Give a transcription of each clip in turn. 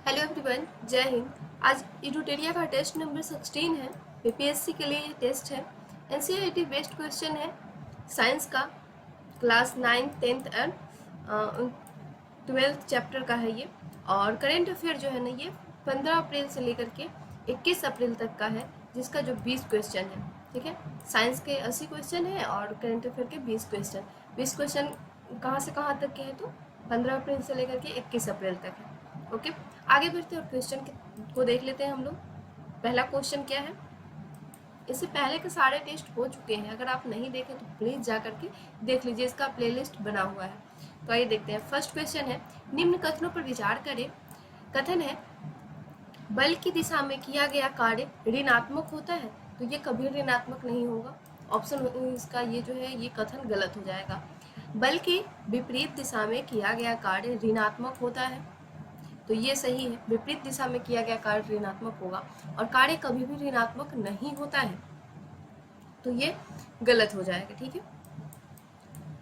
Hello everyone, जय हिंद। आज इडुटेरिया का टेस्ट नंबर 16 है। बीपीएससी के लिए ये टेस्ट है। एनसीईआरटी बेस्ड क्वेश्चन है साइंस का, class 9th 10th and 12th chapter का है ये। और करेंट अफेयर जो है ना, ये 15 अप्रैल से लेकर के 21 अप्रैल तक का है, जिसका जो 20 क्वेश्चन है। ठीक है, साइंस के 80 क्वेश्चन है और करेंट अफेयर के 20 क्वेश्चन। 20 क्वेश्चन कहाँ से कहाँ तक के हैं, तो 15 अप्रैल से लेकर के 21 अप्रैल तक है। ओके, आगे बढ़ते हैं और क्वेश्चन को देख लेते हैं हम लोग। पहला क्वेश्चन क्या है, इससे पहले के सारे टेस्ट हो चुके हैं, अगर आप नहीं देखें तो प्लीज जा करके देख लीजिए, इसका प्लेलिस्ट बना हुआ है। तो आइए देखते हैं। फर्स्ट क्वेश्चन है, निम्न कथनों पर विचार करें। कथन है, बल की दिशा में किया गया कार्य ऋणात्मक होता है। तो ये कभी ऋणात्मक नहीं होगा। ऑप्शन इसका ये जो है, ये कथन गलत हो जाएगा। बल की विपरीत दिशा में किया गया कार्य ऋणात्मक होता है, तो ये सही है। विपरीत दिशा में किया गया कार्य ऋणात्मक होगा और कार्य कभी भी ऋणात्मक नहीं होता है, तो ये गलत हो जाएगा। ठीक है,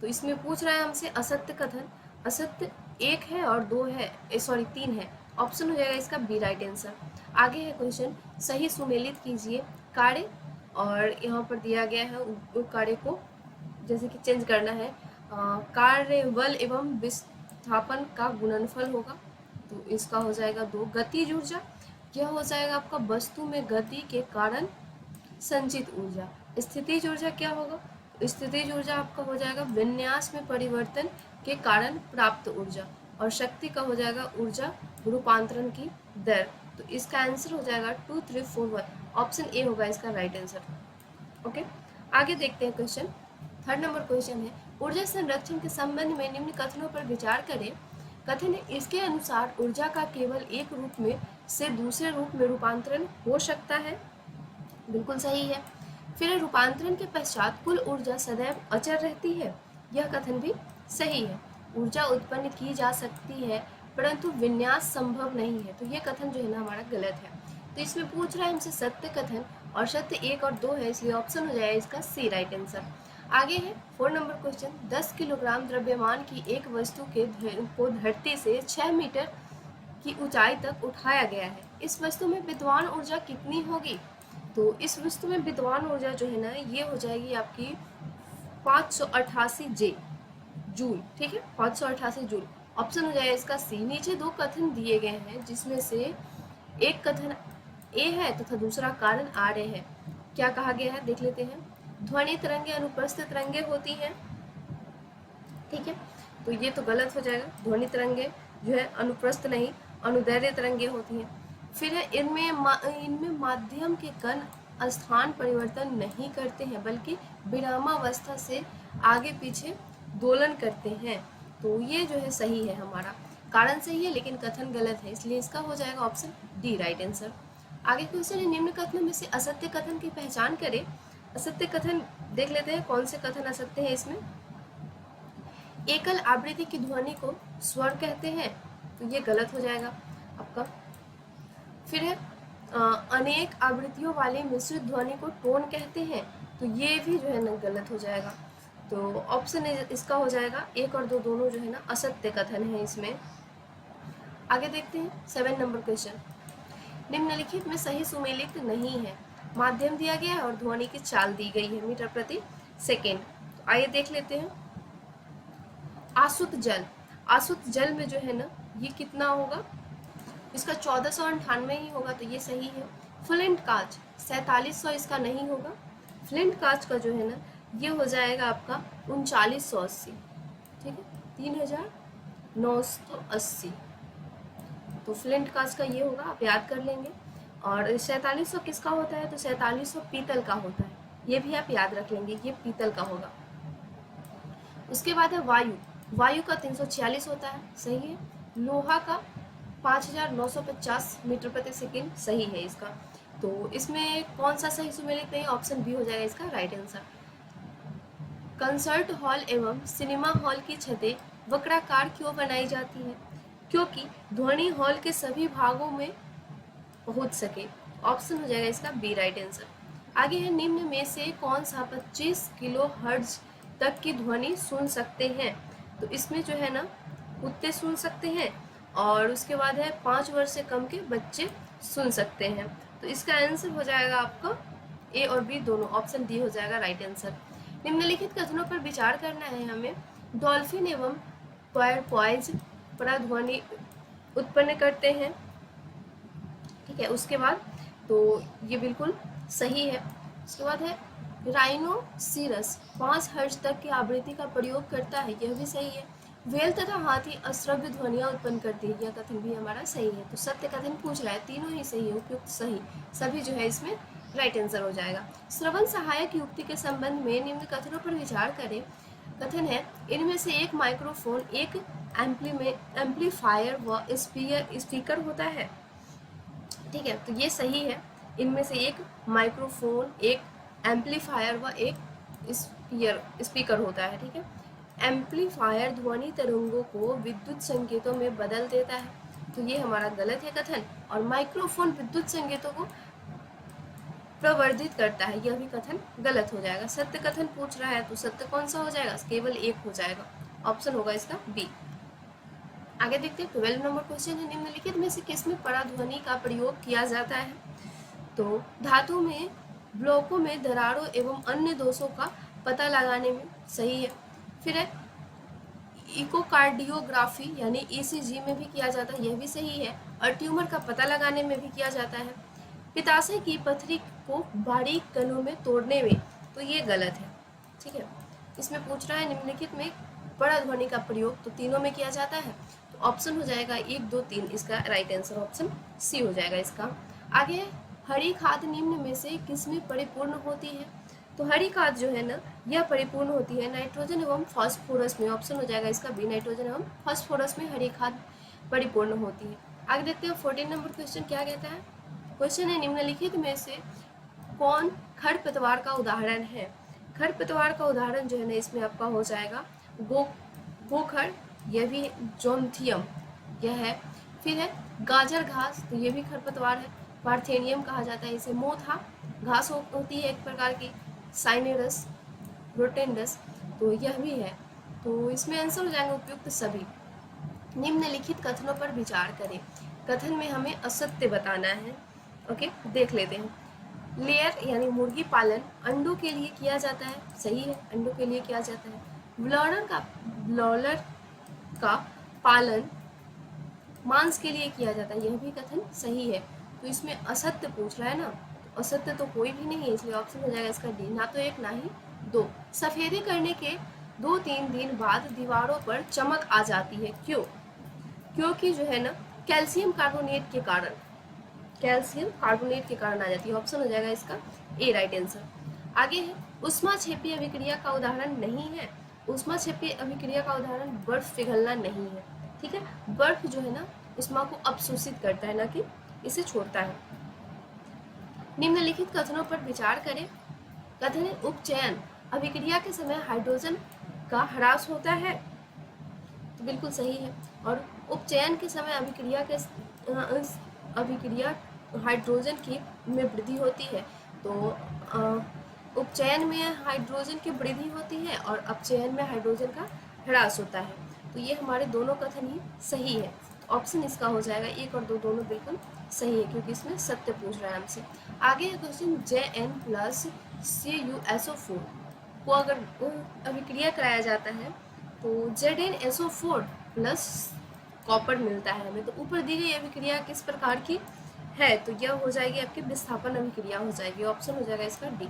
तो इसमें पूछ रहा है हमसे असत्य कथन। असत्य 1 है और 2 है, सॉरी 3 है। ऑप्शन हो जाएगा इसका बी राइट आंसर। आगे है क्वेश्चन, सही सुमेलित कीजिए कार्य, और यहाँ पर दिया गया है कार्य को जैसे कि चेंज करना है। कार्य बल एवं विस्थापन का गुणनफल होगा, तो इसका हो जाएगा 2। गतिज ऊर्जा, यह हो जाएगा आपका वस्तु में गति के कारण संचित ऊर्जा। स्थितिज ऊर्जा क्या होगा, स्थितिज ऊर्जा आपका हो जाएगा विन्यास में परिवर्तन के कारण प्राप्त ऊर्जा। और शक्ति का हो जाएगा ऊर्जा रूपांतरण की दर। तो इसका आंसर हो जाएगा 2, 3, 4, 1। ऑप्शन ए होगा इसका राइट आंसर। ओके, आगे देखते हैं क्वेश्चन। थर्ड नंबर क्वेश्चन है, ऊर्जा संरक्षण के संबंध में निम्न कथनों पर विचार करें। कथन है, इसके अनुसार ऊर्जा का केवल एक रूप में से दूसरे रूप में रूपांतरण हो सकता है। बिल्कुल सही है। फिर रूपांतरण के पश्चात कुल ऊर्जा सदैव अचर रहती है, यह कथन भी सही है। ऊर्जा उत्पन्न की जा सकती है परंतु विन्यास संभव नहीं है, तो यह कथन जो है ना हमारा गलत है। तो इसमें पूछ रहा है हमसे सत्य कथन, और सत्य 1 और 2 है, इसलिए ऑप्शन हो जाएगा इसका सी राइट आंसर। आगे है 4 नंबर क्वेश्चन, 10 किलोग्राम द्रव्यमान की एक वस्तु को धरती से 6 मीटर की ऊंचाई तक उठाया गया है। इस वस्तु में विद्वान ऊर्जा कितनी होगी? तो इस वस्तु में विद्वान ऊर्जा जो है ना, ये हो जाएगी आपकी 588 जूल। ठीक है, 588 जूल। ऑप्शन हो जाएगा इसका सी। नीचे 2 कथन दिए गए हैं, जिसमें से एक कथन ए है तथा दूसरा कारण आर ए है। क्या कहा गया है देख लेते हैं। ध्वनि तरंगे अनुप्रस्थ तरंगे होती हैं। ठीक है, तो ये तो गलत हो जाएगा। ध्वनि तरंगे जो है अनुप्रस्थ नहीं, अनुदैर्ध्य तरंगे होती हैं। फिर है, इनमें माध्यम के कण स्थान परिवर्तन नहीं करते हैं, बल्कि विरामावस्था से आगे पीछे दोलन करते हैं। तो ये जो है सही है, हमारा कारण सही है लेकिन कथन गलत है, इसलिए इसका हो जाएगा ऑप्शन डी राइट आंसर। आगे क्वेश्चन है, निम्न कथनों में से असत्य कथन की पहचान करें। असत्य कथन देख लेते हैं, कौन से कथन असत्य है इसमें। एकल आवृत्ति की ध्वनि को स्वर कहते हैं, तो ये गलत हो जाएगा आपका। फिर है, अनेक आवृत्तियों वाली मिश्रित ध्वनि को टोन कहते हैं, तो ये भी जो है ना गलत हो जाएगा। तो ऑप्शन इसका हो जाएगा 1 और 2 दोनों जो है ना असत्य कथन है इसमें। आगे देखते हैं 7 नंबर क्वेश्चन, निम्नलिखित में सही सुमेलित नहीं है। माध्यम दिया गया है और ध्वनि की चाल दी गई है मीटर प्रति सेकेंड। तो आइए देख लेते हैं। आसुत जल, आसुत जल में जो है ना, ये कितना होगा, इसका 1498 ही होगा, तो ये सही है। फ्लिंट कांच 4700, इसका नहीं होगा। फ्लिंट कांच का जो है ना, ये हो जाएगा आपका 3980। ठीक है, 3980। तो फ्लिंट कांच का ये होगा, आप याद कर लेंगे। और 4700 किसका होता है, तो 4700 पीतल का होता है, ये भी आप याद रख लेंगे, ये पीतल का होगा। उसके बाद है वायु, वायु का 346 होता है, सही है। लोहा का 5950 मीटर प्रति सेकेंड, सही है इसका। तो इसमें कौन सा सही सुमेलित नहीं, ऑप्शन बी हो जाएगा इसका राइट आंसर। कंसर्ट हॉल एवं सिनेमा हॉल की छतें वक्राकार क्यों बनाई जाती है? क्योंकि ध्वनि हॉल के सभी भागों में पहुंच सके। ऑप्शन हो जाएगा इसका बी राइट आंसर। आगे है, निम्न में से कौन सा 25 किलो हर्ट्ज तक की ध्वनि सुन सकते हैं? तो इसमें जो है ना, कुत्ते सुन सकते हैं, और उसके बाद है 5 वर्ष से कम के बच्चे सुन सकते हैं। तो इसका आंसर हो जाएगा आपका ए और बी दोनों, ऑप्शन डी हो जाएगा राइट आंसर। निम्नलिखित कथनों पर विचार करना है हमें। डॉल्फिन एवं पोर्पोइज पराध्वनि उत्पन्न करते हैं, ठीक है। उसके बाद तो ये बिल्कुल सही है। उसके बाद है राइनोसिरस 5 हर्ट्ज तक की आवृत्ति का प्रयोग करता है, यह भी सही है। व्हेल तथा हाथी अश्रव्य ध्वनियां उत्पन्न करती है, यह कथन भी हमारा सही है। तो सत्य कथन पूछ रहा है, तीनों ही सही है, उपयुक्त सही सभी जो है इसमें राइट आंसर हो जाएगा। श्रवण सहायक युक्ति के संबंध में निम्न कथनों पर विचार करें। कथन है, इनमें से एक माइक्रोफोन, एक एम्पलीफायर व स्पीकर होता है, ठीक है। तो ये सही है, इनमें से एक माइक्रोफोन, एक एम्पलीफायर व एक स्पीकर होता है, ठीक है। एम्पलीफायर ध्वनि तरंगों को विद्युत संकेतों में बदल देता है, तो ये हमारा गलत है कथन। और माइक्रोफोन विद्युत संकेतों को प्रवर्धित करता है, यह भी कथन गलत हो जाएगा। सत्य कथन पूछ रहा है तो सत्य कौन सा हो जाएगा, केवल एक हो जाएगा, ऑप्शन होगा इसका बी। आगे देखते हैं 12 नंबर क्वेश्चन है, निम्नलिखित में से किसमें पराध्वनि का प्रयोग किया जाता है। तो धातु में ब्लॉकों में दरारों एवं अन्य दोषों का पता लगाने में, सही है। फिर है इकोकार्डियोग्राफी यानी ईसीजी में भी किया जाता है, यह भी सही है। और ट्यूमर का पता लगाने में भी किया जाता है। पित्ताशय की पथरी को बारीक कणों में तोड़ने में, तो ये गलत है, ठीक है। इसमें पूछ रहा है निम्नलिखित में पराध्वनि का प्रयोग, तो तीनों में किया जाता है, तो ऑप्शन हो जाएगा 1 2 3, इसका राइट आंसर ऑप्शन सी हो जाएगा इसका। आगे है हरी खाद निम्न में से किसमें परिपूर्ण होती है। तो हरी खाद जो है ना, यह परिपूर्ण होती है नाइट्रोजन एवं फास्फोरस में, ऑप्शन हो जाएगा इसका बी, नाइट्रोजन एवं फास्फोरस में हरी खाद परिपूर्ण होती है। आगे देखते हैं 14 नंबर क्वेश्चन क्या कहता है। क्वेश्चन है, निम्नलिखित में से कौन खरपतवार का उदाहरण है। खरपतवार का उदाहरण जो है ना, इसमें आपका हो जाएगा गोखर, यह भी जोन्थियम यह है। फिर है गाजर घास, तो ये भी खरपतवार है, पार्थेनियम कहा जाता है इसे। मोथा घास होती है एक प्रकार की, साइनेरस रोटेंडस, तो यह भी है। तो इसमें आंसर हो जाएंगे उपयुक्त सभी। निम्नलिखित कथनों पर विचार करें। कथन में हमें असत्य बताना है, ओके, देख लेते हैं। लेयर यानी मुर्गी पालन अंडों के लिए किया जाता है, सही है, अंडों के लिए किया जाता है। ब्लॉलर का पालन मांस के लिए किया जाता है, यह भी कथन सही है। तो इसमें असत्य पूछ रहा है ना, तो असत्य तो कोई भी नहीं है, इसलिए ऑप्शन हो जाएगा इसका डी, ना तो एक ना ही दो। सफेदी करने के 2-3 दिन बाद दीवारों पर चमक आ जाती है, क्यों। क्योंकि जो है ना कैल्शियम कार्बोनेट के कारण, कैल्शियम कार्बोनेट के कारण आ जाती है, ऑप्शन हो जाएगा इसका ए राइट आंसर। आगे है ऊष्माक्षेपीय अभिक्रिया का उदाहरण नहीं है। ऊष्माक्षेपीय अभिक्रिया का उदाहरण बर्फ पिघलना नहीं है, ठीक है। बर्फ जो है ना ऊष्मा को अपशोषित करता है, ना कि इसे छोड़ता है। निम्नलिखित कथनों पर विचार करें। कथन है उपचयन अभिक्रिया के समय हाइड्रोजन का ह्रास होता है, तो बिल्कुल सही है। और उपचयन के समय अभिक्रिया हाइड्रोजन की में वृद्धि होती है, तो उपचयन में हाइड्रोजन की वृद्धि होती है और अपचयन में हाइड्रोजन का ह्रास होता है। तो ये हमारे दोनों कथन ही सही है, तो ऑप्शन इसका हो जाएगा 1 और 2 दोनों बिल्कुल सही है, क्योंकि इसमें सत्य पूछ रहा है हमसे। आगे है क्वेश्चन Zn+CuSO4 को अगर अभिक्रिया कराया जाता है तो ZnSO4 प्लस कॉपर मिलता है हमें। तो ऊपर दी गई अभिक्रिया किस प्रकार की है, तो यह हो जाएगी आपकी विस्थापन अभिक्रिया हो जाएगी, ऑप्शन हो जाएगा इसका डी।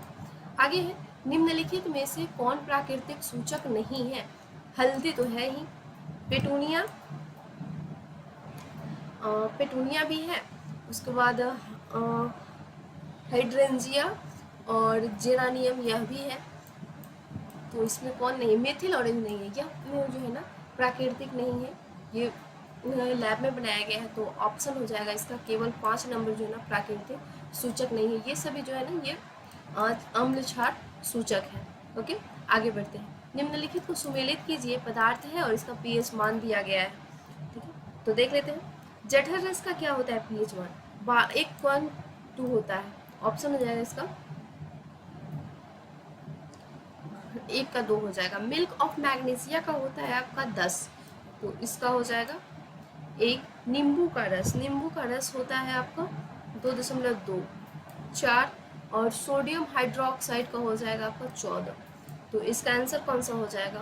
आगे है निम्नलिखित में से कौन प्राकृतिक सूचक नहीं है। हल्दी तो है ही, पेटूनिया भी है, उसके बाद हाइड्रेंजिया और जेरानियम यह भी है। तो इसमें कौन नहीं है, मेथिल ऑरेंज नहीं है, यह जो है ना प्राकृतिक नहीं है, ये लैब में बनाया गया है। तो ऑप्शन हो जाएगा इसका केवल 5 नंबर जो है ना प्राकृतिक सूचक नहीं है, ये सभी जो है ना ये अम्ल क्षार सूचक है। ओके, आगे बढ़ते हैं। निम्नलिखित को सुमेलित कीजिए, पदार्थ है और इसका पीएच मान दिया गया है, ठीक है। तो देख लेते हैं, जठर रस का क्या होता है पीएच मान 1.2 होता है, ऑप्शन हो जाएगा इसका 1 का 2 हो जाएगा। मिल्क ऑफ मैग्नीशिया का होता है आपका 10, तो इसका हो जाएगा एक नींबू का रस, नींबू का रस होता है आपका 2.24, और सोडियम हाइड्रोक्साइड का हो जाएगा आपका 14। तो इसका आंसर कौन सा हो जाएगा?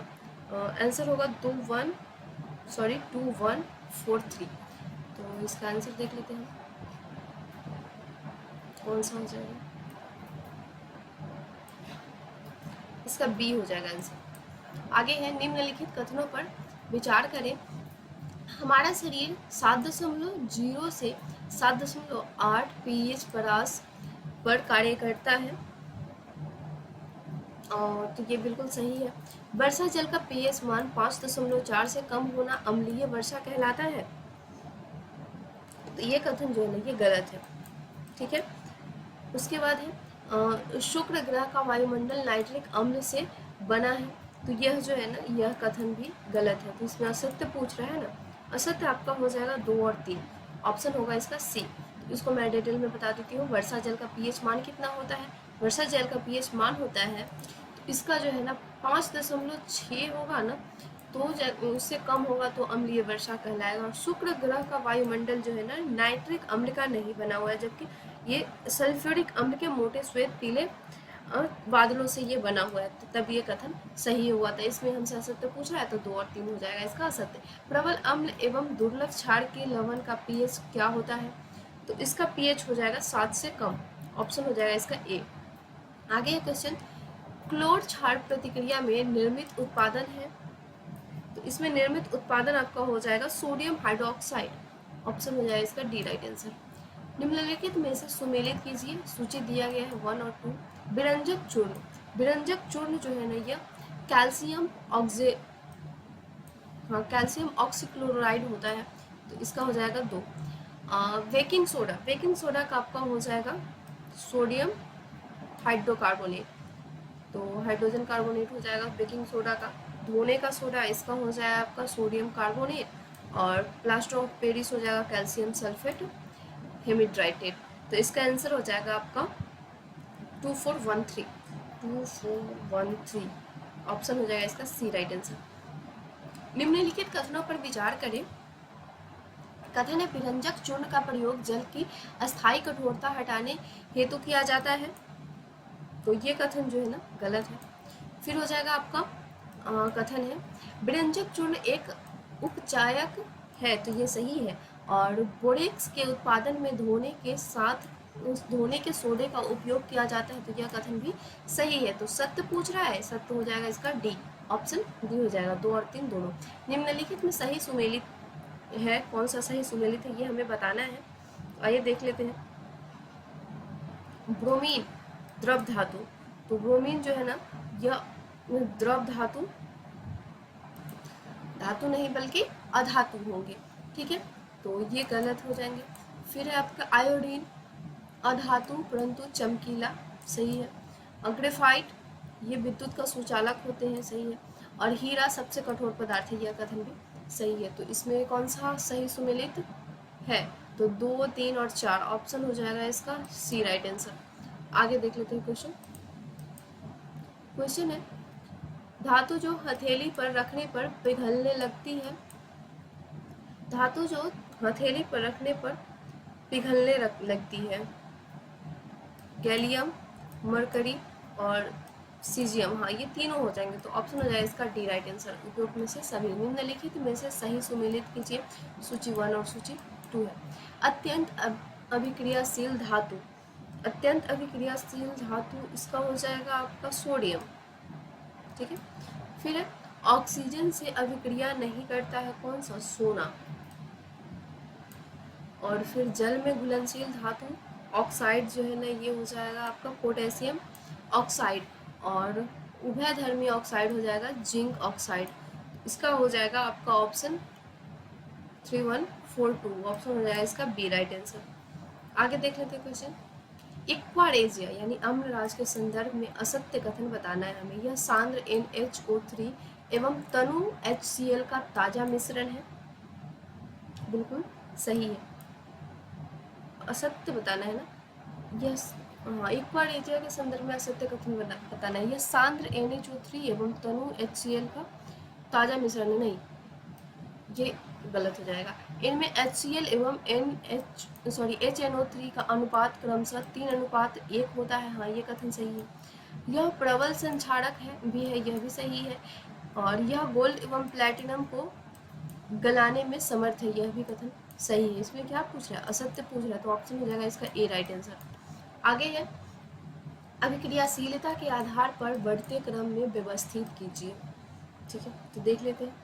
आंसर होगा 2143। तो इसका आंसर देख लेते हैं कौन सा हो जाएगा। इसका बी हो जाएगा आंसर। आगे है, निम्नलिखित कथनों पर विचार करें। हमारा शरीर 7.0 से 7.8 pH परास पर कार्य करता है, और तो ये बिल्कुल सही है। वर्षा जल का pH मान 5.4 से कम होना अम्लीय वर्षा कहलाता है। तो ये कथन जो है ना ये गलत है, ठीक है। उसके बाद है शुक्र ग्रह का वायुमंडल नाइट्रिक अम्ल से बना है। तो यह जो है ना यह कथन भी गलत है। तो इसमें असत्य पूछ रहा है ना, असत्य आपका हो जाएगा 2 और 3, ऑप्शन होगा इसका सी। तो इसको मैं डिटेल में बता देती हूँ। वर्षा जल का pH मान कितना होता है? वर्षा जल का pH मान होता है, तो इसका जो है ना 5.6 होगा ना, तो उससे कम होगा तो अम्लीय वर्षा कहलाएगा। और शुक्र ग्रह का वायुमंडल जो है ना नाइट्रिक अम्ल का नहीं बना हुआ है, जबकि ये सल्फ्यूरिक अम्ल के मोटे श्वेत पीले बादलों से ये बना हुआ है। तो तब ये कथन सही हुआ था। इसमें हमसे असत्य पूछ रहा है तो 2 और 3 हो जाएगा इसका असत्य। प्रबल अम्ल एवं दुर्लभ क्षार के लवण का pH क्या होता है? तो इसका pH हो जाएगा 7 से कम, ऑप्शन हो जाएगा इसका ए। आगे है क्वेश्चन, क्लोर क्षार प्रतिक्रिया में निर्मित उत्पादन है। तो इसमें निर्मित उत्पादन आपका हो जाएगा सोडियम हाइड्रोक्साइड, ऑप्शन हो जाएगा इसका डी राइट आंसर। निम्नलिखित में से सुमेलित कीजिए, सूची दिया गया है 1 और 2। विरंजक चूर्ण, विरंजक चूर्ण जो है ना यह कैल्शियम कैल्शियम ऑक्सीक्लोराइड होता है, तो इसका हो जाएगा 2। बेकिंग सोडा, बेकिंग सोडा का आपका हो जाएगा सोडियम हाइड्रोकार्बोनेट, तो हाइड्रोजन कार्बोनेट हो जाएगा बेकिंग सोडा का। धोने का सोडा, इसका हो जाएगा आपका सोडियम कार्बोनेट, और प्लास्टर ऑफ पेरिस हो जाएगा कैल्शियम सल्फेट हेमिड्राइटेट। तो इसका आंसर हो जाएगा आपका 2413, 2413, ऑप्शन हो जाएगा इसका सी राइट आंसर। निम्नलिखित कथनों पर विचार करें। कथन है, विरंजक चूर्ण का प्रयोग जल की अस्थायी कठोरता हटाने हेतु किया जाता है। तो ये कथन जो है ना गलत है। फिर हो जाएगा आपका कथन है, विरंजक चूर्ण एक उपचायक है, तो ये सही है। और बोरेक्स के उत्पादन में धोने के साथ उस धोने के सोडे का उपयोग किया जाता है, तो यह कथन भी सही है। तो सत्य पूछ रहा है, सत्य हो जाएगा इसका डी, ऑप्शन डी हो जाएगा। 2 और 3 दोनों। निम्नलिखित में सही सुमेलित है, कौन सा सही सुमेलित है ये हमें बताना है। आइए देख लेते हैं। ब्रोमीन द्रव धातु, तो ब्रोमीन जो है ना यह द्रव धातु, धातु नहीं बल्कि अधातु होंगे, ठीक है, तो ये गलत हो जाएंगे। फिर है आपका आयोडीन, अधातु परंतु चमकीला, सही है। ग्रेफाइट, ये विद्युत का सुचालक होते हैं, सही है। और हीरा सबसे कठोर पदार्थ है, यह कथन भी सही है। तो इसमें कौन सा सही सुमेलित है? तो 2, 3 और 4, ऑप्शन हो जाएगा इसका सी राइट आंसर। आगे देख लेते हैं क्वेश्चन। क्वेश्चन है, धातु जो हथेली पर रखने पर पिघलने लगती है, धातु जो हथेली पर रखने पर पिघलने लगती है, गैलियम, मरकरी और सीजियम, हाँ ये तीनों हो जाएंगे। तो ऑप्शन हो जाएगा इसका डी राइट आंसर। उपयुक्त में से सभी। निम्नलिखित में से सही सुमेलित कीजिए, सूची 1 और सूची 2 है। अत्यंत अभिक्रियाशील धातु, अत्यंत अभिक्रियाशील धातु, इसका हो जाएगा आपका सोडियम, ठीक है। फिर है, ऑक्सीजन से अभिक्रिया नहीं करता है, कौन सा? सोना। और फिर जल में घुलनशील धातु ऑक्साइड जो है ना ये हो जाएगा आपका पोटेशियम ऑक्साइड, और उभयधर्मी ऑक्साइड हो जाएगा जिंक ऑक्साइड। इसका हो जाएगा आपका ऑप्शन 3142, ऑप्शन हो जाएगा इसका बी राइट आंसर। आगे देख लेते हैं क्वेश्चन। एक्वारेजिया यानी अम्लराज के संदर्भ में असत्य कथन बताना है हमें। यह सांद्र NHO3 एवं तनु HCl का ताजा मिश्रण है, बिल्कुल सही है। असत्य बताना है ना, यह हाँ एक्वारेजिया के संदर्भ में असत्य कथन बताना है। यह सांद्र NHO3 एवं तनु HCl का ताजा मिश्रण है, नहीं ये गलत हो जाएगा। इनमें HCl एवं HNO3 का अनुपात क्रमशः 3:1 होता है, हाँ ये कथन सही है। यह प्रबल संक्षारक भी है, यह भी सही है। और यह गोल्ड एवं प्लैटिनम को गलाने में समर्थ है, यह भी कथन सही है। इसमें क्या पूछ रहा है, असत्य पूछ रहा है, तो ऑप्शन हो जाएगा इसका ए राइट आंसर। आगे है, अभिक्रियाशीलता के आधार पर बढ़ते क्रम में व्यवस्थित कीजिए। ठीक है, तो देख लेते हैं।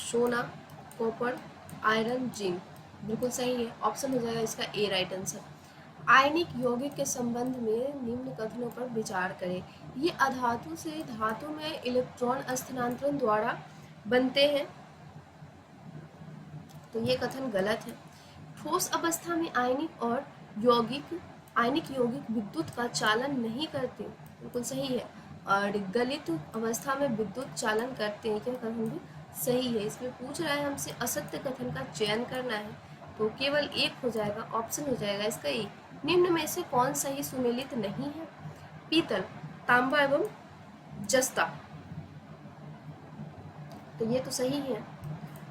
सोना, कॉपर, आयरन, जिंक, बिल्कुल सही है, ऑप्शन हो जाएगा इसका ए राइट आंसर। आयनिक यौगिक के संबंध में निम्न कथनों पर विचार करें। ये अधातु से धातु में इलेक्ट्रॉन स्थानांतरण द्वारा बनते हैं, तो ये कथन गलत है। ठोस अवस्था में आयनिक यौगिक विद्युत का चालन नहीं करते, बिल्कुल सही है। और गलित अवस्था में विद्युत चालन करते हैं, यह कथन भी सही है। इसमें पूछ रहा है हमसे असत्य कथन का चयन करना है, तो केवल एक हो जाएगा, ऑप्शन हो जाएगा इसका ए। निम्न में से कौन सही सुमेलित नहीं है? पीतल, तांबा एवं जस्ता, तो ये तो सही है।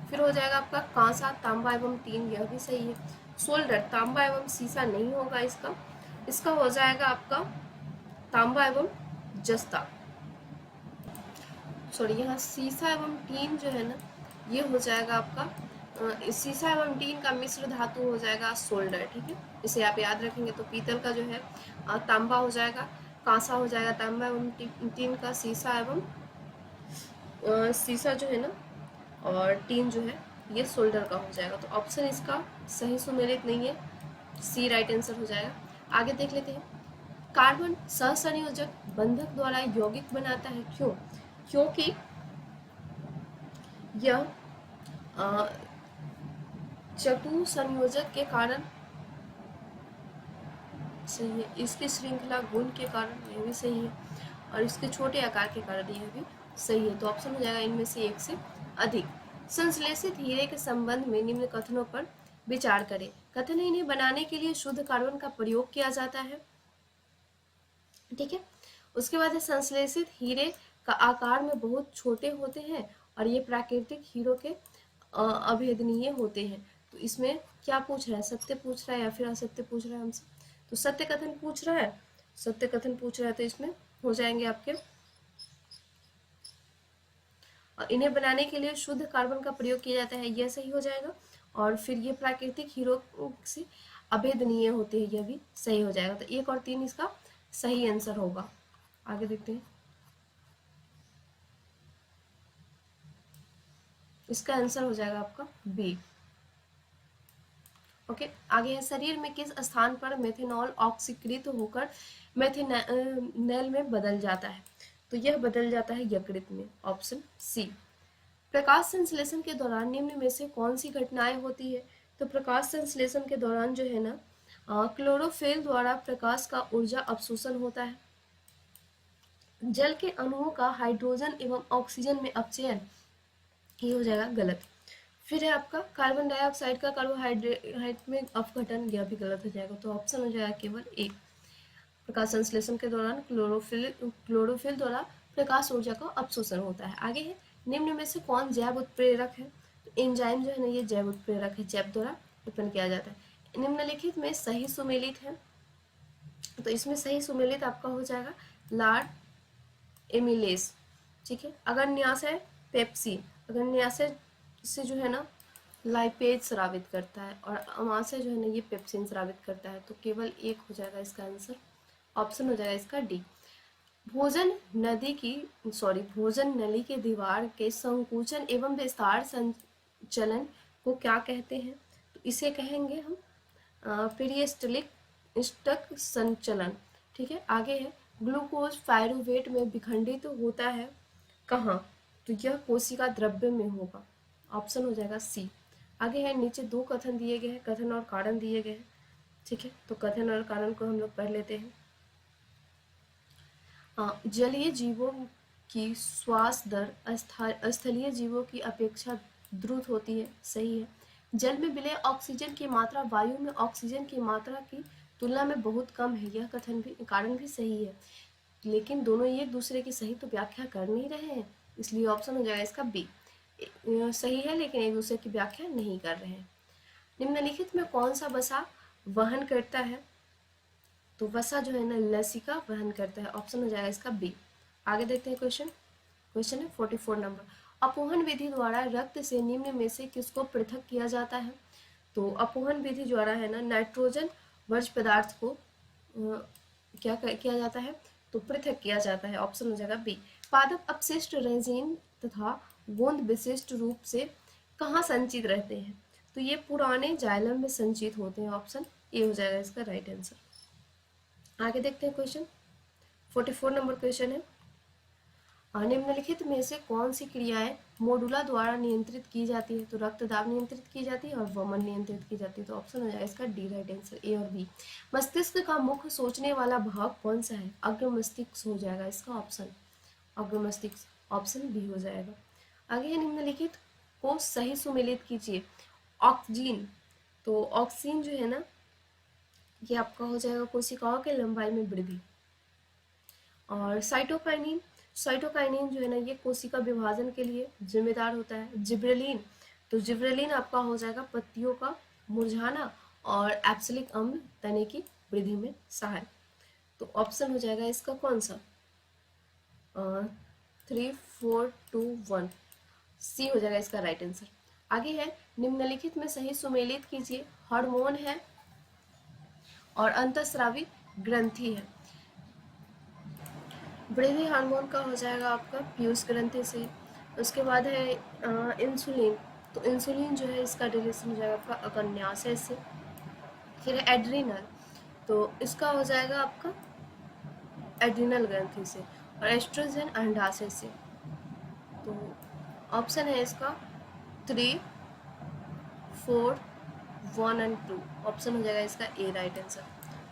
फिर हो जाएगा आपका कांसा, तांबा एवं टीन, यह भी सही है। सोल्डर, तांबा एवं सीसा नहीं होगा इसका, इसका हो जाएगा आपका तांबा एवं जस्ता। सॉरी, यहाँ सीसा एवं टीन जो है ना, ये हो जाएगा आपका सीसा एवं टीन का मिश्र धातु हो जाएगा सोल्डर। ठीक है, इसे आप याद रखेंगे। तो पीतल का जो है तांबा हो जाएगा, कांसा हो जाएगा तांबा एवं टीन का, सीसा एवं सीसा जो है ना और टीन जो है ये सोल्डर का हो जाएगा। तो ऑप्शन इसका सही सुमेलित नहीं है, सी राइट आंसर हो जाएगा। आगे देख लेते हैं। कार्बन सहसंयोजक बंधक द्वारा यौगिक बनाता है, क्यों? क्योंकि यह चतु संयोजक के कारण सही है, इसके श्रृंखला गुण के कारण यह भी सही है, और इसके छोटे आकार के कारण यह भी सही है। तो ऑप्शन हो जाएगा इनमें से एक से अधिक। संश्लेषित हीरे के संबंध में निम्न कथनों पर विचार करें। कथन है, इन्हें बनाने के लिए शुद्ध कार्बन का प्रयोग किया जाता है। ठीक है, उसके बाद है संश्लेषित हीरे का आकार में बहुत छोटे होते हैं और ये प्राकृतिक हीरो के अभेदनीय होते हैं। तो इसमें क्या पूछ रहा है, सत्य पूछ रहा है या फिर असत्य पूछ रहा है हमसे? तो सत्य कथन पूछ रहा है, सत्य कथन पूछ रहा है, तो इसमें हो जाएंगे आपके इन्हें बनाने के लिए शुद्ध कार्बन का प्रयोग किया जाता है, यह सही हो जाएगा। और फिर ये प्राकृतिक हीरो से अभेदनीय होते हैं, यह भी सही हो जाएगा। तो 1 और 3 इसका सही आंसर होगा। आगे देखते हैं, इसका आंसर हो जाएगा आपका बी। ओके, आगे है, शरीर में किस स्थान पर मेथेनॉल ऑक्सीकृत होकर मेथेनॉल में बदल जाता है? तो यह बदल जाता है यकृत में, ऑप्शन सी। प्रकाश संश्लेषण के दौरान निम्न में से कौन सी घटनाएं होती है? तो प्रकाश संश्लेषण के दौरान जो है ना, क्लोरोफिल द्वारा प्रकाश का ऊर्जा अवशोषण होता है। जल के अणुओं का हाइड्रोजन एवं ऑक्सीजन में अपचयन, ये हो जाएगा गलत। फिर है आपका कार्बन डाइऑक्साइड का कार्बोहाइड्रेट में अपघटन, यह भी गलत हो जाएगा। तो ऑप्शन हो जाएगा केवल ए। प्रकाश संश्लेषण के दौरान क्लोरोफिल द्वारा प्रकाश ऊर्जा का अपशोषण होता है। आगे है, निम्न में से कौन जैव उत्प्रेरक है? तो एंजाइम जो है ना, ये जैव उत्प्रेरक है, जैव द्वारा उत्पन्न किया जाता है। निम्नलिखित में सही सुमेलित है, तो इसमें सही सुमेलित आपका हो जाएगा लार्ड एमिलेस। ठीक है, अगर न्यास है पेप्सी, अगर न्यास से जो है ना लाइपेज स्रावित करता है और अमाशय जो है ना ये पेप्सिन स्रावित करता है, तो केवल एक हो जाएगा इसका आंसर, ऑप्शन हो जाएगा इसका डी। भोजन नली के दीवार के संकुचन एवं विस्तार संचलन को क्या कहते हैं? तो इसे कहेंगे हम पेरिस्टलिक संचलन। ठीक है, आगे है, ग्लूकोज पायरुवेट में विखंडित होता है कहाँ? तो यह कोशिका द्रव्य में होगा, ऑप्शन हो जाएगा सी। आगे है, नीचे 2 कथन दिए गए हैं, कथन और कारण दिए गए हैं। ठीक है, तो कथन और कारण को हम लोग पढ़ लेते हैं। जलीय जीवों की श्वास दर स्थलीय जीवों की अपेक्षा द्रुत होती है, सही है। जल में विलय ऑक्सीजन की मात्रा वायु में ऑक्सीजन की मात्रा की तुलना में बहुत कम है, यह कथन भी कारण भी सही है। लेकिन दोनों एक दूसरे की सही तो व्याख्या कर नहीं रहे हैं, इसलिए ऑप्शन हो जाएगा इसका बी। सही है, लेकिन एक दूसरे की व्याख्या नहीं कर रहे हैं। निम्नलिखित में कौन सा वसा वहन करता है? तो वसा जो है ना लसिका वहन करता है। ऑप्शन हो जाएगा इसका बी। आगे देखते हैं क्वेश्चन। क्वेश्चन है 44 नंबर। अपोहन विधि द्वारा रक्त से निम्न में से किसको पृथक किया जाता है? तो अपोहन विधि द्वारा है ना नाइट्रोजन वर्ज पदार्थ को किया जाता है? तो पृथक किया जाता है। ऑप्शन हो जाएगा बी। पादप अपशिष्ट रेजिन तथा गोंद विशिष्ट रूप से कहाँ संचित रहते हैं? तो ये पुराने जाइलम में संचित होते हैं। ऑप्शन ए हो जाएगा इसका राइट आंसर। आगे देखते हैं क्वेश्चन 44 नंबर क्वेश्चन है। निम्नलिखित में से कौन सी क्रियाएं मोडुला द्वारा नियंत्रित की जाती है? तो रक्तदाब नियंत्रित की जाती है और वमन नियंत्रित की जाती है। तो ऑप्शन हो जाएगा इसका डी राइट आंसर, ए और बी। मस्तिष्क का मुख्य सोचने वाला भाग कौन सा है? अग्र मस्तिष्क हो जाएगा इसका ऑप्शन, अग्र मस्तिष्क ऑप्शन बी हो जाएगा। आगे है निम्नलिखित को सही सुमेलित कीजिए। ऑक्सीजन, तो ऑक्सीजन जो है ना ये आपका हो जाएगा कोशिकाओं के लंबाई में वृद्धि। और साइटोकाइनिन, साइटोकाइनिन जो है ना ये कोशिका विभाजन के लिए जिम्मेदार होता है। जिब्रेलिन, तो जिब्रेलिन आपका हो जाएगा पत्तियों का मुरझाना और एब्सिलिक अम्ल तने की वृद्धि में सहायक। तो ऑप्शन हो जाएगा इसका कौन सा? 3 4 2 1 सी हो जाएगा इसका राइट आंसर। आगे है निम्नलिखित में सही सुमेलित कीजिए। हार्मोन है और अंतःस्रावी ग्रंथि है। वृद्धि हार्मोन का हो जाएगा आपका पीयूष ग्रंथि से। उसके बाद है इंसुलिन, तो इंसुलिन जो है इसका रिलेशन हो जाएगा आपका अग्न्याशय से। फिर है एड्रिनल, तो इसका हो जाएगा आपका एड्रिनल ग्रंथि से। और एस्ट्रोजन अंडाशय से। तो ऑप्शन है इसका 3 4 1 एंड 2। ऑप्शन हो जाएगा इसका ए राइट आंसर।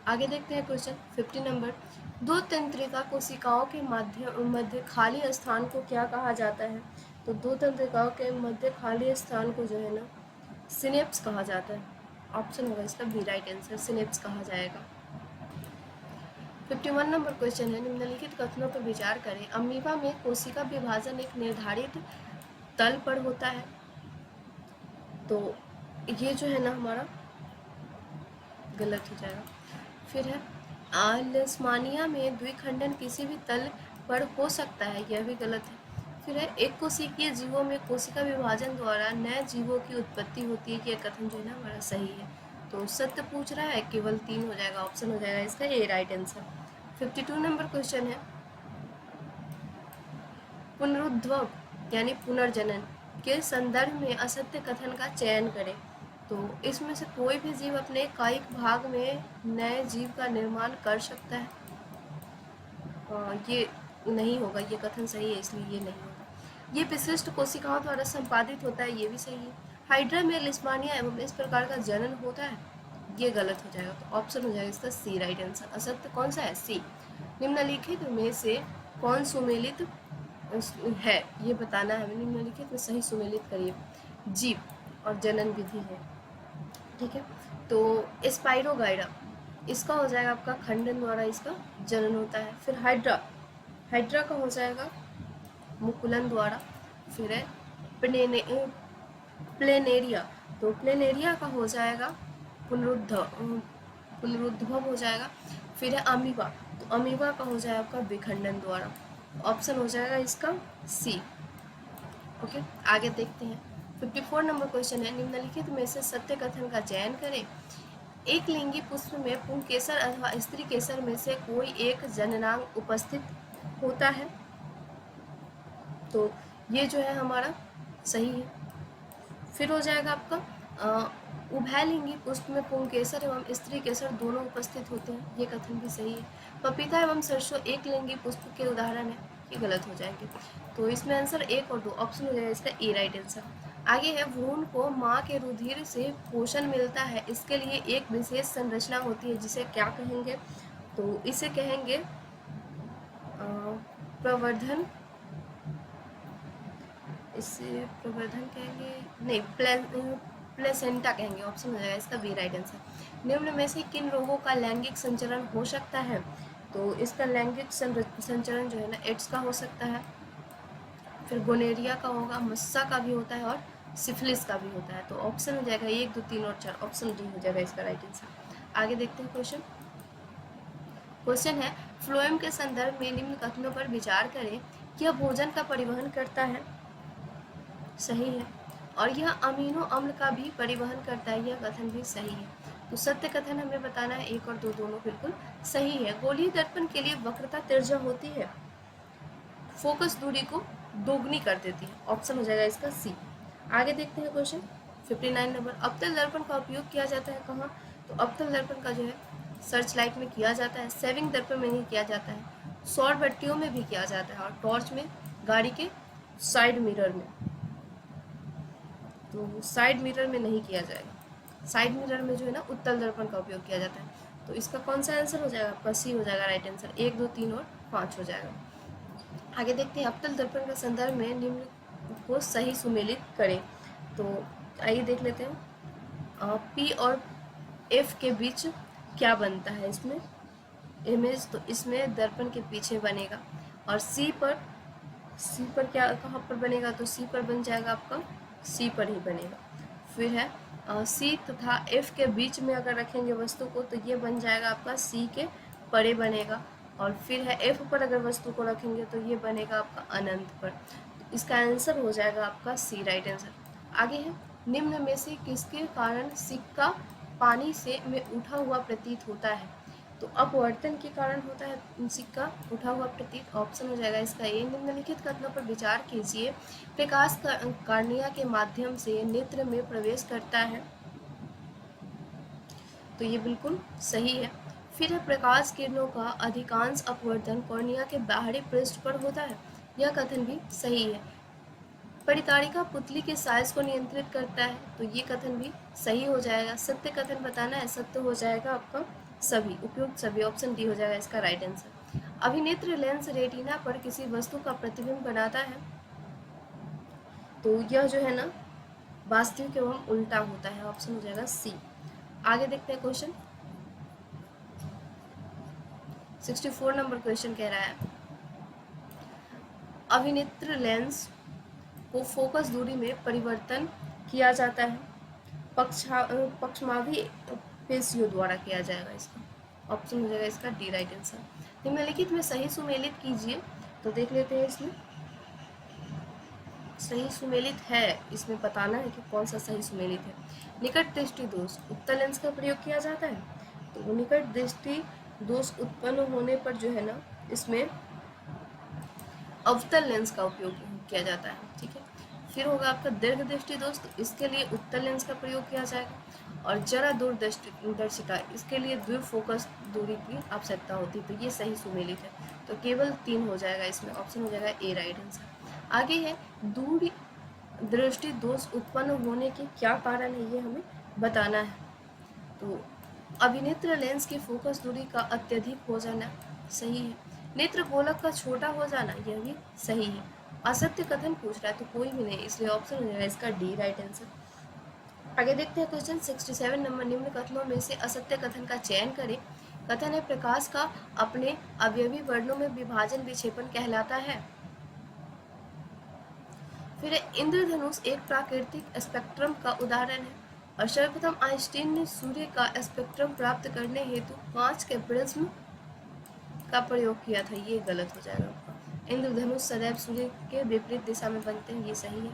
आगे देखते हैं क्वेश्चन 50 नंबर। दो तंत्रिका कोशिकाओं के मध्य खाली स्थान को क्या कहा जाता है? तो दो तंत्रिकाओं के मध्य खाली स्थान को जो है ना सिनेप्स कहा जाता है। ऑप्शन होगा इसका बी राइट आंसर, सिनेप्स कहा जाएगा। 51 नंबर क्वेश्चन है। निम्नलिखित कथनों पर विचार करें। अमीबा में कोशिका विभाजन एक निर्धारित तल पर होता है। तो ये जो है ना हमारा गलत हो जाएगा। फिर है लेशमानिया में द्विखंडन किसी भी तल पर हो सकता है, यह भी गलत है। फिर है एक कोशिकीय जीवों में कोशिका विभाजन द्वारा नए जीवों की उत्पत्ति होती है, यह कथन जो है ना हमारा सही है। तो सत्य पूछ रहा है, केवल 3 हो जाएगा। ऑप्शन हो जाएगा इसका ए राइट आंसर। 52 नंबर क्वेश्चन है। पुनरुद्भव यानी पुनर्जनन के संदर्भ में असत्य कथन का चयन करें। तो इसमें से कोई भी जीव अपने कायिक भाग में नए जीव का निर्माण कर सकता है? ये नहीं होगा, ये कथन सही है इसलिए ये नहीं होगा। ये विशिष्ट कोशिकाओं द्वारा संपादित होता है, ये भी सही है। हाइड्रा में लिस्मानिया एवं इस प्रकार का जनन होता है, ये गलत हो जाएगा। तो ऑप्शन हो जाएगा इसका सी राइट आंसर। असत्य कौन सा है? सी। निम्नलिखित में से कौन सुमेलित है ये बताना है। निम्नलिखित में सही सुमेलित करिए। जीव और जनन विधि है, ठीक है। तो स्पाइरोगाइडा, इसका हो जाएगा आपका खंडन द्वारा इसका जनन होता है। फिर हाइड्रा, हाइड्रा का हो जाएगा मुकुलन द्वारा। फिर है प्लेनेरिया, तो प्लेनेरिया का हो जाएगा पुनरुद्भव हो जाएगा। फिर है अमीबा, तो अमीबा का हो जाएगा आपका विखंडन द्वारा। ऑप्शन हो जाएगा इसका सी। ओके, आगे देखते हैं 54 नंबर क्वेश्चन है। निम्नलिखित में से सत्य कथन का चयन करें। एक लिंगी पुष्प में पुंकेसर अथवा स्त्री केसर में से कोई एक जननांग उपस्थित होता है। तो ये जो है हमारा सही है। फिर हो जाएगा आपका उभयलिंगी पुष्प में पुंकेसर एवं स्त्री केसर दोनों उपस्थित होते हैं, ये कथन भी सही है। पपीता एवं सरसों एक लिंगी पुष्प के उदाहरण है, ये गलत हो जाएंगे। तो इसमें आंसर 1 और 2। ऑप्शन हो जाएगा इसका ए राइट आंसर। आगे है भ्रूण को माँ के रुधिर से पोषण मिलता है, इसके लिए एक विशेष संरचना होती है जिसे क्या कहेंगे? तो इसे कहेंगे प्रवर्धन, इसे प्रवर्धन कहेंगे नहीं, प्लेसेंटा कहेंगे। ऑप्शन हो जाएगा इसका बी राइट आंसर। निम्न में से किन रोगों का लैंगिक संचरण हो सकता है? तो इसका लैंगिक संचरण जो है ना एड्स का हो सकता है। फिर गोनेरिया का होगा, मस्सा का भी होता है और सिफिलिस का भी होता है। तो ऑप्शन हो जाएगा 1, 2, 3 और 4, ऑप्शन डी हो जाएगा इसका राइट आंसर। आगे देखते हैं क्वेश्चन। क्वेश्चन है फ्लोएम के संदर्भ में निम्न कथनों पर विचार करें कि यह भोजन का परिवहन करता है, सही है, और यह अमीनो अम्ल का भी परिवहन करता है, यह कथन भी सही है। तो सत्य कथन हमें बताना है, 1 और 2 दोनों बिल्कुल सही है। गोलीय दर्पण के लिए वक्रता तिर्यक होती है, फोकस दूरी को दोगुनी कर देती है, ऑप्शन हो जाएगा इसका सी। आगे देखते हैं क्वेश्चन 59 नंबर। अवतल दर्पण का उपयोग किया जाता है कहाँ? तो अवतल दर्पण का जो है सर्च लाइट में किया जाता है, सेविंग दर्पण में नहीं किया जाता है, सौर बत्तियों में भी किया जाता है और टॉर्च में, गाड़ी के साइड मिरर में। तो साइड मिरर में नहीं किया जाएगा, साइड मिरर में जो है ना उत्तल दर्पण का उपयोग किया जाता है। तो इसका कौन सा आंसर हो जाएगा? आपका सी हो जाएगा राइट आंसर। 1, 2, 3 और 5 हो जाएगा। आगे देखते हैं अवतल दर्पण के संदर्भ में निम्न को सही सुमेलित करें। तो आइए देख लेते हैं। पी और एफ के बीच क्या बनता है इसमें इमेज, तो इसमें दर्पण के पीछे बनेगा। और सी पर क्या कहाँ पर बनेगा? तो सी पर बन जाएगा आपका, सी पर ही बनेगा। फिर है सी तथा एफ के बीच में अगर रखेंगे वस्तु को तो ये बन जाएगा आपका सी के परे बनेगा। और फिर है एफ पर अगर वस्तु को रखेंगे तो ये बनेगा आपका अनंत पर। तो इसका आंसर हो जाएगा आपका सी राइट आंसर। आगे है निम्न में से किसके कारण सिक्का पानी से में उठा हुआ प्रतीत होता है? तो अपवर्तन के कारण होता है सिक्का उठा हुआ प्रतीत, ऑप्शन हो जाएगा इसका ए। निम्नलिखित कथनों पर विचार कीजिए। प्रकाश कार्निया के माध्यम से नेत्र में प्रवेश करता है, तो ये बिल्कुल सही है। फिर है प्रकाश किरणों का अधिकांश अपवर्तन कॉर्निया के बाहरी पृष्ठ पर होता है, यह कथन भी सही है। परितारिका पुतली के साइज को नियंत्रित करता है, तो ये कथन भी सही हो जाएगा। सत्य कथन बताना है, सत्य हो जाएगा आपका सभी, उपयुक्त सभी, ऑप्शन डी हो जाएगा इसका राइट आंसर। अभिनेत्र लेंस रेटिना पर किसी वस्तु का प्रतिबिंब बनाता है, तो यह जो है ना वास्तविक एवं उल्टा होता है, ऑप्शन हो जाएगा सी। आगे देखते हैं क्वेश्चन 64 नंबर क्वेश्चन कह रहा है अभिनेत्र लेंस को फोकस दूरी में परिवर्तन किया जाता है पक्षमावी पेशियों द्वारा किया जाएगा, इसका ऑप्शन हो जाएगा इसका डी राइट आंसर। निम्नलिखित में सही सुमेलित कीजिए। तो देख लेते हैं इसमें सही सुमेलित है, इसमें बताना है कि कौन सा सही सुमेलित है। निकट दृष्टि दोष उत्तल लेंस का प्रयोग किया जाता है, तो निकट दृष्टि दोष उत्पन्न होने पर जो है ना इसमें अवतल लेंस का उपयोग किया जाता है, ठीक है। फिर होगा आपका दीर्घ दृष्टि दोष, तो इसके लिए उत्तल लेंस का प्रयोग किया जाएगा। और जरा दूरदर्शिता, इसके लिए द्विफोकस दूरी की आवश्यकता होती है, तो ये सही सुमेलित है। तो केवल 3 हो जाएगा इसमें, ऑप्शन हो जाएगा ए राइट आंसर। आगे है दूर दृष्टि दोष उत्पन्न होने के क्या कारण है, ये हमें बताना है। तो अभिनेत्र लेंस की फोकस दूरी का अत्यधिक हो जाना सही है। नेत्र गोलक का छोटा हो जाना, यह भी सही है। असत्य कथन पूछ रहा है तो कोई भी नहीं, इसलिए ऑप्शन हो जाएगा इसका डी राइट आंसर। आगे देखते हैं क्वेश्चन 67 नंबर। निम्न कथनों में से असत्य कथन का चयन करें। कथन है प्रकाश का अपने अवयवी वर्णों में विभाजन विक्षेपण कहलाता है। फिर इंद्रधनुष एक प्राकृतिक स्पेक्ट्रम का उदाहरण है। और सर्वप्रथम आइंस्टीन ने सूर्य का स्पेक्ट्रम प्राप्त करने हेतु कांच के प्रिज्म का प्रयोग किया था, ये गलत हो जाएगा। इंद्रधनुष सदैव सूर्य के विपरीत दिशा में बनते हैं, ये सही है।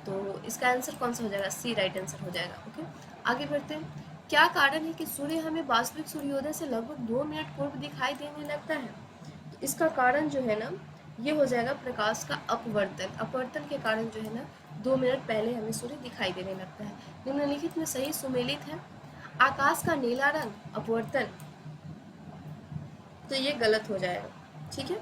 तो इसका आंसर कौन सा हो जाएगा? सी राइट आंसर हो जाएगा। ओके, आगे बढ़ते हैं। क्या कारण है कि सूर्य हमें वास्तविक सूर्योदय से लगभग 2 मिनट पूर्व दिखाई देने लगता है? तो इसका कारण जो है ना ये हो जाएगा प्रकाश का अपवर्तन। अपवर्तन के कारण जो है ना 2 मिनट पहले हमें सूर्य दिखाई देने लगता है। निम्नलिखित में सही सुमेलित है। आकाश का नीला रंग अपवर्तन, तो ये गलत हो जाएगा, ठीक है।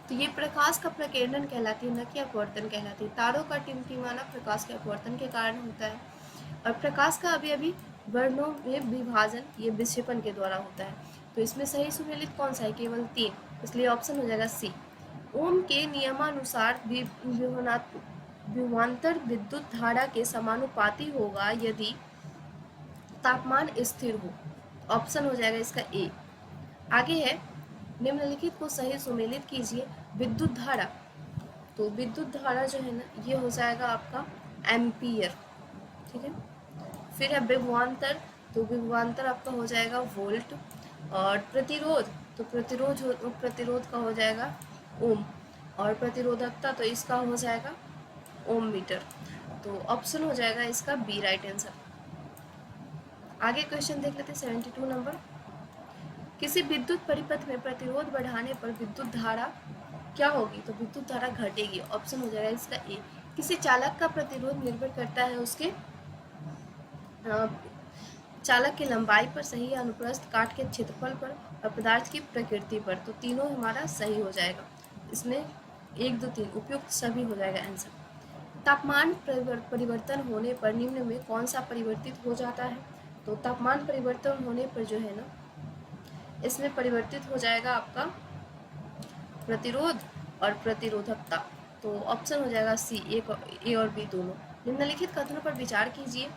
तो ये प्रकाश का प्रकीर्णन कहलाती है, न कि अपवर्तन कहलाती है। तारों का टिमटिमाना प्रकाश के अपवर्तन के कारण होता है। और प्रकाश का अभी वर्णों में विभाजन ये विक्षेपण के द्वारा होता है। तो इसमें सही सुमेलित कौन सा है? केवल 3, इसलिए ऑप्शन हो जाएगा सी। ओम के नियमानुसार विभवांतर विद्युत धारा के समानुपाती होगा यदि तापमान स्थिर हो, ऑप्शन हो जाएगा इसका ए। आगे है निम्नलिखित को सही सुमेलित कीजिए। विद्युत धारा तो विद्युत धारा जो है ना ये हो जाएगा आपका एम्पियर, ठीक है। फिर है विभवांतर, तो विभवांतर आपका हो जाएगा वोल्ट। और प्रतिरोध, तो प्रतिरोध का हो जाएगा ओम। और प्रतिरोधकता तो इसका हो जाएगा ओम मीटर। तो ऑप्शन हो जाएगा इसका बी राइट आंसर। आगे क्वेश्चन देख लेते हैं 72 नंबर। किसी विद्युत परिपथ में प्रतिरोध बढ़ाने पर विद्युत धारा क्या होगी? तो विद्युत धारा घटेगी। ऑप्शन हो जाएगा इसका ए। किसी चालक का प्रतिरोध निर्भर करता है उसके चालक की लंबाई पर, सही अनुप्रस्थ, काट के क्षेत्रफल पर और पदार्थ की प्रकृति पर। तो तीनों हमारा सही हो जाएगा। इसमें 1 2 3 उपयुक्त सभी हो जाएगा आंसर। तापमान परिवर्तन होने पर निम्न में कौन सा परिवर्तित हो जाता है? तो तापमान परिवर्तन होने पर जो है ना इसमें परिवर्तित हो जाएगा आपका प्रतिरोध और प्रतिरोधकता। तो ऑप्शन हो जाएगा सी, ए और बी दोनों। निम्नलिखित कथनों पर विचार कीजिए।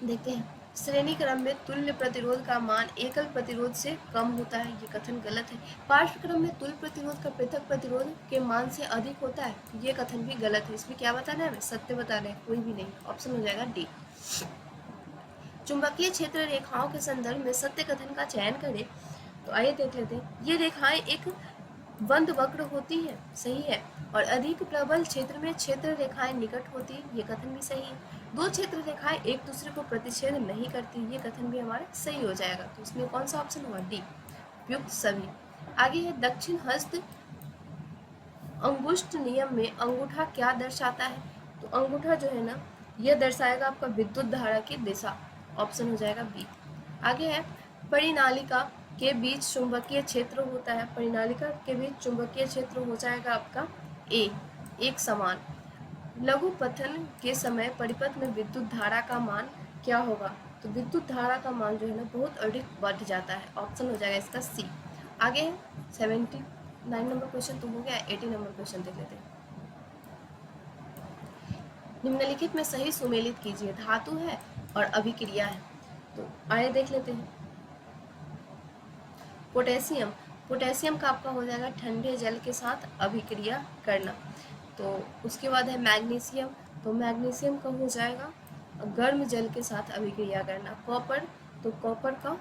देखते हैं। श्रेणी क्रम में तुल्य प्रतिरोध का मान एकल प्रतिरोध से कम होता है, ये कथन गलत है। पार्श्व क्रम में तुल्य प्रतिरोध का पृथक प्रतिरोध के मान से अधिक होता है, ये कथन भी गलत है। इसमें क्या बताना है? सत्य बताना है, कोई भी नहीं। ऑप्शन हो जाएगा डी। चुंबकीय क्षेत्र रेखाओं के संदर्भ में सत्य कथन का चयन करें। तो आइए देख लेते हैं। ये रेखाएं एक बंद वक्र होती है, सही है। और अधिक प्रबल क्षेत्र में क्षेत्र रेखाएं निकट होती है, ये कथन भी सही है। दो क्षेत्र रेखाएं एक दूसरे को प्रतिच्छेद नहीं करती, ये कथन भी हमारा सही हो जाएगा। तो इसमें कौन सा ऑप्शन होगा? डी, उपयुक्त सभी। आगे है दक्षिण हस्त अंगुष्ठ नियम में अंगूठा क्या दर्शाता है? तो अंगूठा जो है ना यह दर्शाएगा आपका विद्युत धारा की दिशा। ऑप्शन हो जाएगा बी। आगे है परिनालिका के बीच चुंबकीय क्षेत्र होता है, परिनालिका के बीच चुंबकीय क्षेत्र हो जाएगा आपका ए, एक समान। लघु पथन के समय परिपथ में विद्युत धारा का मान क्या होगा? तो विद्युत धारा का मान जो है ना बहुत अधिक बढ़ जाता है। ऑप्शन हो जाएगा इसका सी। आगे है 79 नंबर क्वेश्चन तो हो गया। 80 नंबर क्वेश्चन देख लेते हैं। निम्नलिखित में सही सुमेलित कीजिए। धातु है और अभिक्रिया है, तो आइए देख लेते हैं। पोटेशियम, पोटेशियम का आपका हो जाएगा ठंडे जल के साथ अभिक्रिया करना। तो उसके बाद है मैग्नीशियम, तो मैग्नीशियम का हो जाएगा गर्म जल के साथ अभिक्रिया करना। कॉपर, तो कॉपर का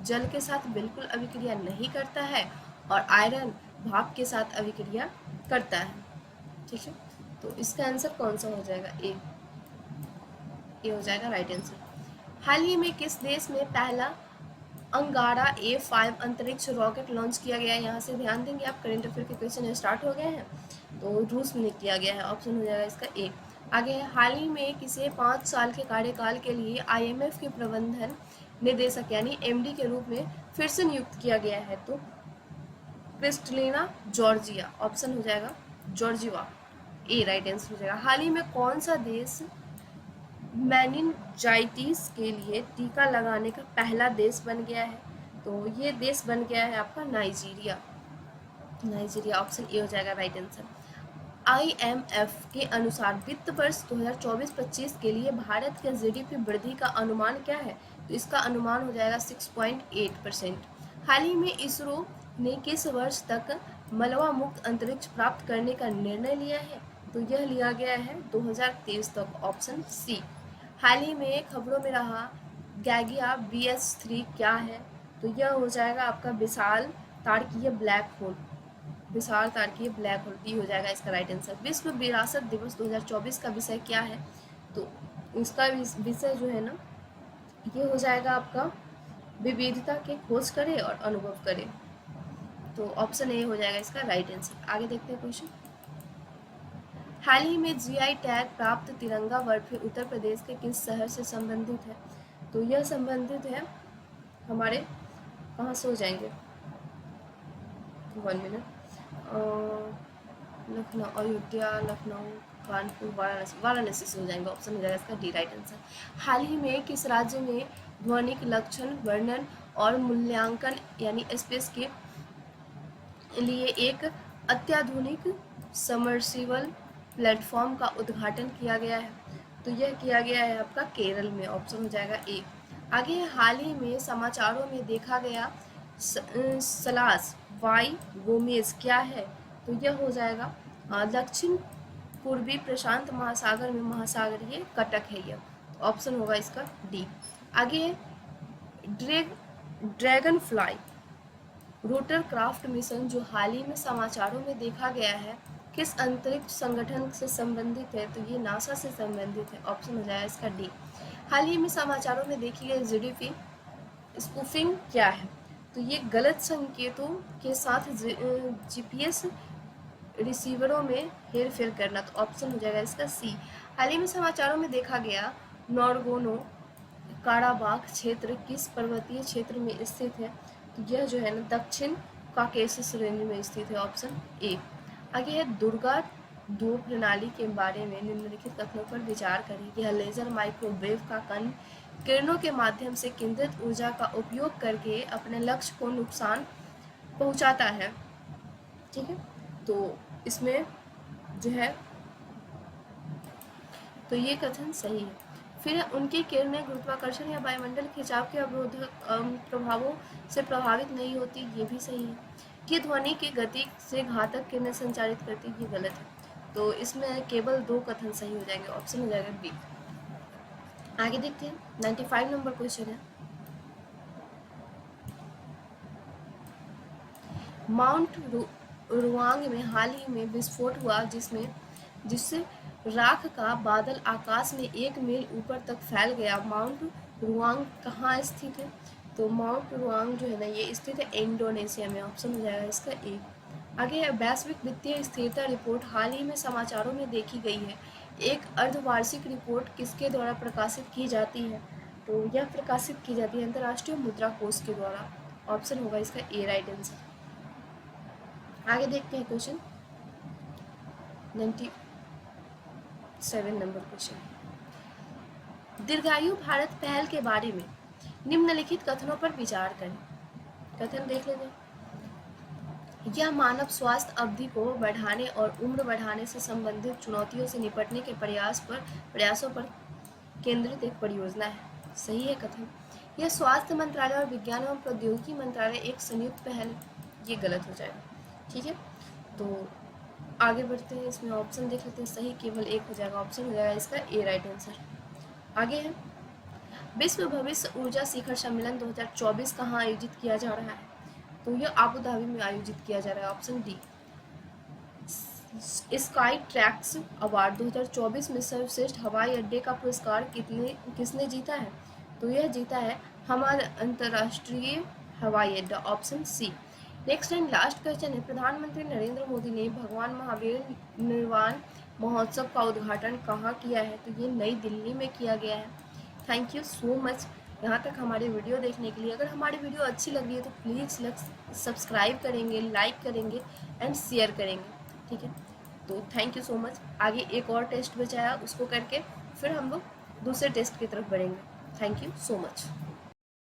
जल के साथ बिल्कुल अभिक्रिया नहीं करता है। और आयरन भाप के साथ अभिक्रिया करता है, ठीक है। तो इसका आंसर कौन सा हो जाएगा? ए, ये हो जाएगा राइट आंसर। हाल ही में किस देश में पहला अंगारा A5 अंतरिक्ष रॉकेट लॉन्च किया गया है? यहाँ से ध्यान देंगे आप, करंट अफेयर के क्वेश्चन स्टार्ट हो गए हैं। तो रूस में किया गया है। ऑप्शन हो जाएगा इसका ए। आगे है हाल ही में किसे 5 साल के कार्यकाल के लिए IMF के प्रबंधन निदेशक यानी MD के रूप में फिर से नियुक्त किया गया है? तो क्रिस्टलिना जॉर्जिया। ऑप्शन हो जाएगा जॉर्जिवा, ए राइट आंसर हो जाएगा। हाल ही में कौन सा देश मेनिनजाइटिस के लिए टीका लगाने का पहला देश बन गया है? तो ये देश बन गया है आपका नाइजीरिया। नाइजीरिया, ऑप्शन ए हो जाएगा राइट आंसर। IMF के अनुसार वित्त वर्ष 2024-25 के लिए भारत के GDP वृद्धि का अनुमान क्या है? तो इसका अनुमान हो जाएगा 6.8%। हाल ही में इसरो ने किस वर्ष तक मलबा मुक्त अंतरिक्ष प्राप्त करने का निर्णय लिया है? तो यह लिया गया है 2023 तक। Option C. हाल ही में खबरों में रहा गैगिया BS3 क्या है? तो यह हो जाएगा आपका विशाल तारकीय ब्लैक होल, विशाल तारकीय ब्लैक होल, डी हो जाएगा इसका राइट आंसर। विश्व विरासत दिवस 2024 का विषय क्या है? तो इसका विषय जो है ना ये हो जाएगा आपका विविधता के खोज करें और अनुभव करें। तो ऑप्शन ए हो जाएगा इसका राइट आंसर। आगे देखते हैं क्वेश्चन। हाल ही में GI टैग प्राप्त तिरंगा बर्फी उत्तर प्रदेश के किस शहर से संबंधित है? तो यह संबंधित है हमारे, कहाँ से हो जाएंगे, 1 मिनट, लखनऊ, अयोध्या, लखनऊ, कानपुर, वाराणसी से हो जाएंगे। ऑप्शन हो जाएगा इसका डी राइट आंसर। हाल ही में किस राज्य में ध्वनिक लक्षण वर्णन और मूल्यांकन यानी स्पेस के लिए एक अत्याधुनिक समर्सिबल प्लेटफॉर्म का उद्घाटन किया गया है? तो यह किया गया है आपका केरल में। ऑप्शन हो जाएगा ए। आगे हाल ही में समाचारों में देखा गया सलास वाई गोमेज क्या है? तो यह हो जाएगा दक्षिण पूर्वी प्रशांत महासागर में महासागर ये कटक है ये, तो ऑप्शन होगा इसका डी। आगे है dragon fly rotor craft mission जो हाल ही में समाचारों में देखा गया है किस अंतरिक्ष संगठन से संबंधित है, तो ये नासा से संबंधित है, ऑप्शन हो जाएगा इसका डी। हाल ही में समाचारों में देखी गई जीडीपी स्पूफिंग क्या है, तो ये गलत संकेतों के साथ जीपीएस रिसीवरों में हेरफेर करना, तो ऑप्शन हो जाएगा इसका सी। हाल ही में समाचारों में देखा गया नॉर्गोनो काराबाख क्षेत्र किस पर्वतीय क्षेत्र में स्थित है, तो यह जो है ना दक्षिण काकेशस रेंज में स्थित है, ऑप्शन ए। आगे है दुर्गा दो प्रणाली के बारे में निम्नलिखित कथनों पर विचार करें। यह लेजर माइक्रोवेव का कण किरणों के माध्यम से केंद्रित ऊर्जा का उपयोग करके अपने लक्ष्य को नुकसान पहुंचाता है, ठीक है। तो इसमें जो है तो ये कथन सही है। फिर उनकी किरणें गुरुत्वाकर्षण या वायुमंडल खिंचाव के अवरोधक प्रभावों से प्रभावित नहीं होती, ये भी सही है। कि ध्वनि की गति से घातक किरणें संचारित करती, ये गलत है। तो इसमें केवल दो कथन सही हो जाएंगे, ऑप्शन हो जाएगा बी। आगे देखते हैं 95 नंबर क्वेश्चन है। माउंट रुआंग में हाल ही में विस्फोट हुआ जिससे राख का बादल आकाश में 1 मील ऊपर तक फैल गया। माउंट रुआंग कहाँ स्थित है, तो माउंट रुआंग जो है ना ये स्थित है इंडोनेशिया में, ऑप्शन हो जाएगा इसका ए। आगे है वैश्विक वित्तीय स्थिरता रिपोर्ट हाल ही में समाचारों में देखी गई है। एक अर्धवार्षिक रिपोर्ट किसके द्वारा प्रकाशित की जाती है, तो यह प्रकाशित की जाती है अंतर्राष्ट्रीय मुद्रा कोष के द्वारा, ऑप्शन होगा इसका ए राइट आंसर। आगे देखते हैं क्वेश्चन 97 नंबर क्वेश्चन। दीर्घायु भारत पहल के बारे में निम्नलिखित कथनों पर विचार करें। कथन देख लेते हैं। यह मानव स्वास्थ्य अवधि को बढ़ाने और उम्र बढ़ाने से संबंधित चुनौतियों से निपटने के प्रयासों पर केंद्रित एक परियोजना है, सही है कथन। यह स्वास्थ्य मंत्रालय और विज्ञान एवं प्रौद्योगिकी मंत्रालय एक संयुक्त पहल, ये गलत हो जाएगा, ठीक है। तो आगे बढ़ते हैं, इसमें ऑप्शन देख लेते हैं, सही केवल एक हो जाएगा, ऑप्शन हो जाएगा इसका ए राइट आंसर। आगे है विश्व भविष्य ऊर्जा शिखर सम्मेलन 2024 कहाँ आयोजित किया जा रहा है, तो यह आबू धाबी में आयोजित किया जा रहा है, option D. Sky tracks award 2024 में सर्वश्रेष्ठ हवाई अड्डे का पुरस्कार किसने जीता है, तो यह जीता है हमारा अंतर्राष्ट्रीय हवाई अड्डा, option C. Next and last question है। प्रधानमंत्री नरेंद्र मोदी ने भगवान महावीर निर्वाण महोत्सव का उद्घाटन कहाँ किया है, तो ये नई दिल्ली में किया गया है। थैंक यू सो मच यहाँ तक हमारे वीडियो देखने के लिए। अगर हमारी वीडियो अच्छी लग रही है तो प्लीज़ सब्सक्राइब करेंगे, लाइक करेंगे एंड शेयर करेंगे, ठीक है। तो थैंक यू सो मच। आगे एक और टेस्ट बचा है, उसको करके फिर हम लोग दूसरे टेस्ट की तरफ बढ़ेंगे। Thank you so much.